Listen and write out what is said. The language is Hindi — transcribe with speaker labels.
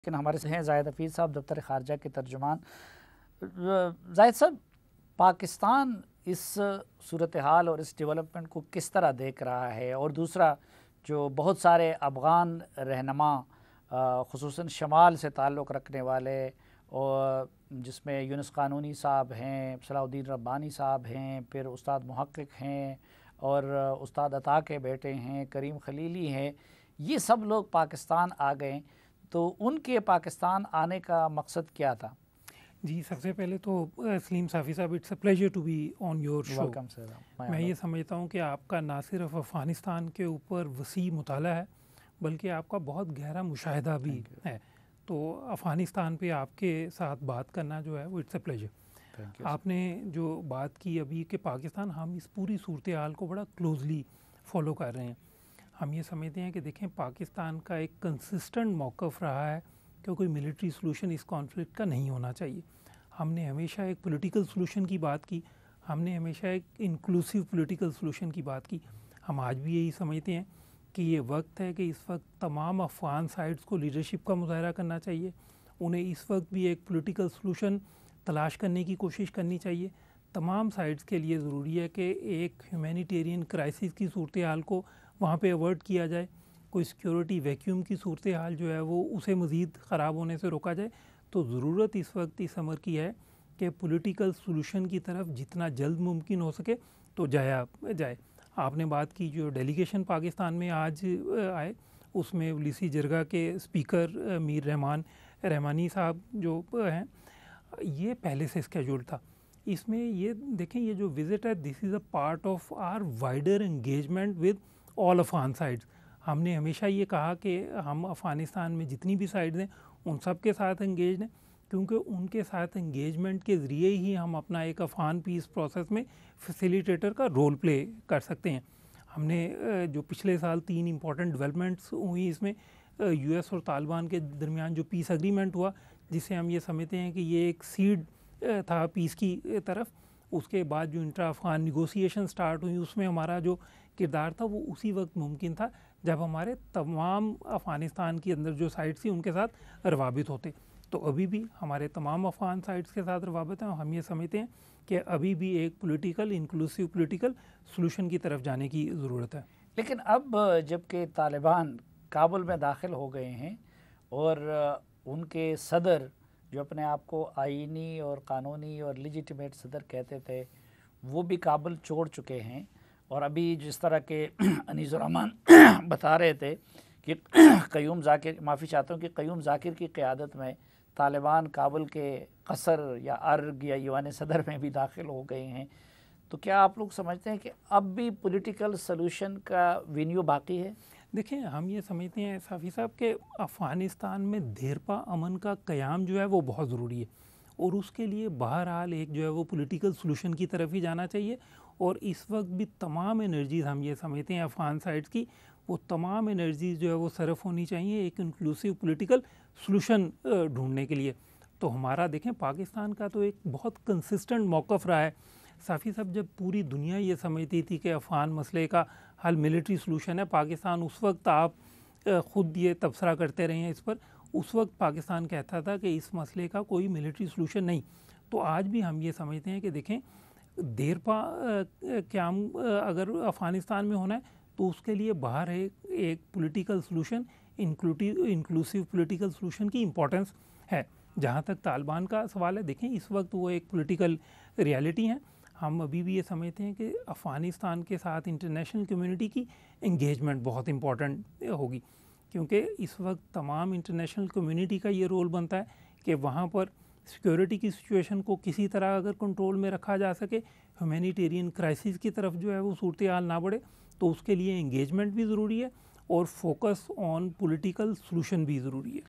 Speaker 1: लेकिन हमारे से हैं ज़ाहिद हफीज़ साहब, दफ्तर ख़ारजा के तर्जुमान। ज़ाहिद साहब, पाकिस्तान इस सूरत हाल और इस डेवलपमेंट को किस तरह देख रहा है? और दूसरा, जो बहुत सारे अफ़गान रहनुमा ख़ुसूसन शमाल से ताल्लुक़ रखने वाले, और जिसमें यूनुस क़ानूनी साहब हैं, सलाहुद्दीन रब्बानी साहब हैं, फिर उस्ताद मुहक्किक हैं, और उस्ताद अता के बेटे हैं, करीम खलीली हैं, ये सब लोग पाकिस्तान आ गए। तो उनके पाकिस्तान आने का मकसद क्या था?
Speaker 2: जी, सबसे पहले तो सलीम साफ़ी साहब, it's a pleasure to be on your show.
Speaker 1: Welcome sir.
Speaker 2: मैं ये समझता हूँ कि आपका ना सिर्फ अफ़गानिस्तान के ऊपर वसी मुताला है, बल्कि आपका बहुत गहरा मुशाहिदा भी है। तो अफ़गानिस्तान पे आपके साथ बात करना जो है वो इट्स अ प्लेजर। आपने जो बात की अभी कि पाकिस्तान, हम इस पूरी सूरत हाल को बड़ा क्लोजली फॉलो कर रहे हैं। हम ये समझते हैं कि देखें, पाकिस्तान का एक कंसिस्टेंट मौक़िफ़ रहा है कि कोई मिलिट्री सलूशन इस कॉन्फ्लिक्ट का नहीं होना चाहिए। हमने हमेशा एक पॉलिटिकल सलूशन की बात की, हमने हमेशा एक इंक्लूसिव पॉलिटिकल सलूशन की बात की। हम आज भी यही समझते हैं कि ये वक्त है कि इस वक्त तमाम अफ़गान साइड्स को लीडरशिप का मुज़ाहरा करना चाहिए। उन्हें इस वक्त भी एक पॉलिटिकल सलूशन तलाश करने की कोशिश करनी चाहिए। तमाम साइड्स के लिए ज़रूरी है कि एक ह्यूमैनिटेरियन क्राइसिस की सूरत हाल को वहाँ पे अवॉइड किया जाए, कोई सिक्योरिटी वैक्यूम की सूरत हाल जो है वो उसे मज़ीद ख़राब होने से रोका जाए। तो ज़रूरत इस वक्त इस अमर की है कि पॉलिटिकल सॉल्यूशन की तरफ जितना जल्द मुमकिन हो सके तो जाए। आपने बात की जो डेलीगेशन पाकिस्तान में आज आए, उसमें लिसी जरगा के स्पीकर मीर रहमानी साहब जो हैं, ये पहले से स्केड्यूल्ड था। इसमें ये देखें, ये जो विज़िट है, this is a part of our wider engagement with all Afghan sides. हमने हमेशा ये कहा कि हम अफ़गानिस्तान में जितनी भी साइड्स हैं उन सब के साथ एंगेज हैं, क्योंकि उनके साथ एंगेजमेंट के ज़रिए ही हम अपना एक अफ़गान पीस प्रोसेस में फैसिलिटेटर का रोल प्ले कर सकते हैं। हमने जो पिछले साल 3 इम्पॉर्टेंट डेवलपमेंट्स हुई, इसमें यूएस और तालिबान के दरमियान जो पीस एग्रीमेंट हुआ, जिसे हम ये समझते हैं कि ये एक सीड था पीस की तरफ। उसके बाद जो इंट्रा अफ़गान निगोसिएशन स्टार्ट हुई, उसमें हमारा जो किरदार था वो उसी वक्त मुमकिन था जब हमारे तमाम अफ़गानिस्तान के अंदर जो साइट्स थी उनके साथ रवाबित होते। तो अभी भी हमारे तमाम अफ़गान साइट्स के साथ रवाबित हैं, और हम ये समझते हैं कि अभी भी एक पॉलिटिकल इंक्लूसिव पॉलिटिकल सॉल्यूशन की तरफ जाने की ज़रूरत है।
Speaker 1: लेकिन अब जबकि तालिबान काबुल में दाखिल हो गए हैं, और उनके सदर जो अपने आप को आईनी और क़ानूनी और लेजिटिमेट सदर कहते थे, वो भी काबुल छोड़ चुके हैं। और अभी जिस तरह के अनीसुर्रहमान बता रहे थे कि क़य्यूम ज़ाकिर, माफ़ी चाहता हूँ, कि क़य्यूम ज़ाकिर की क़यादत में तालिबान काबुल के कसर या अर्ग या ईवान सदर में भी दाखिल हो गए हैं। तो क्या आप लोग समझते हैं कि अब भी पॉलिटिकल सलूशन का वेन्यू बाकी है?
Speaker 2: देखिए, हम ये समझते हैं साफ़ी साहब कि अफ़गानिस्तान में देरपा अमन का क़याम जो है वो बहुत ज़रूरी है, और उसके लिए बहरहाल एक जो है वो पॉलिटिकल सलूशन की तरफ ही जाना चाहिए। और इस वक्त भी तमाम एनर्जीज़, हम ये समझते हैं अफ़गान साइड्स की, वो तमाम एनर्जीज़ जो है वो सरफ होनी चाहिए एक इंक्लूसिव पॉलिटिकल सलूशन ढूंढने के लिए। तो हमारा देखें, पाकिस्तान का तो एक बहुत कंसिस्टेंट मौक़िफ़ रहा है साफ़ी साहब। जब पूरी दुनिया ये समझती थी कि अफ़गान मसले का हल मिलिट्री सलूशन है, पाकिस्तान उस वक्त, आप ख़ुद ये तबसरा करते रहे हैं इस पर, उस वक्त पाकिस्तान कहता था कि इस मसले का कोई मिलिट्री सलूशन नहीं। तो आज भी हम ये समझते हैं कि देखें, देरपा क़याम अगर अफ़गानिस्तान में होना है तो उसके लिए बाहर एक political solution, inclusive political solution की इम्पोर्टेंस है। जहाँ तक तालिबान का सवाल है, देखें इस वक्त वो एक पॉलिटिकल रियलिटी है। हम अभी भी ये समझते हैं कि अफ़गानिस्तान के साथ इंटरनेशनल कम्युनिटी की एंगेजमेंट बहुत इम्पॉर्टेंट होगी, क्योंकि इस वक्त तमाम इंटरनेशनल कम्युनिटी का ये रोल बनता है कि वहाँ पर सिक्योरिटी की सिचुएशन को किसी तरह अगर कंट्रोल में रखा जा सके, ह्यूमैनिटेरियन क्राइसिस की तरफ जो है वो सूरत हाल ना बढ़े, तो उसके लिए एंगेजमेंट भी ज़रूरी है और फोकस ऑन पॉलिटिकल सलूशन भी ज़रूरी है।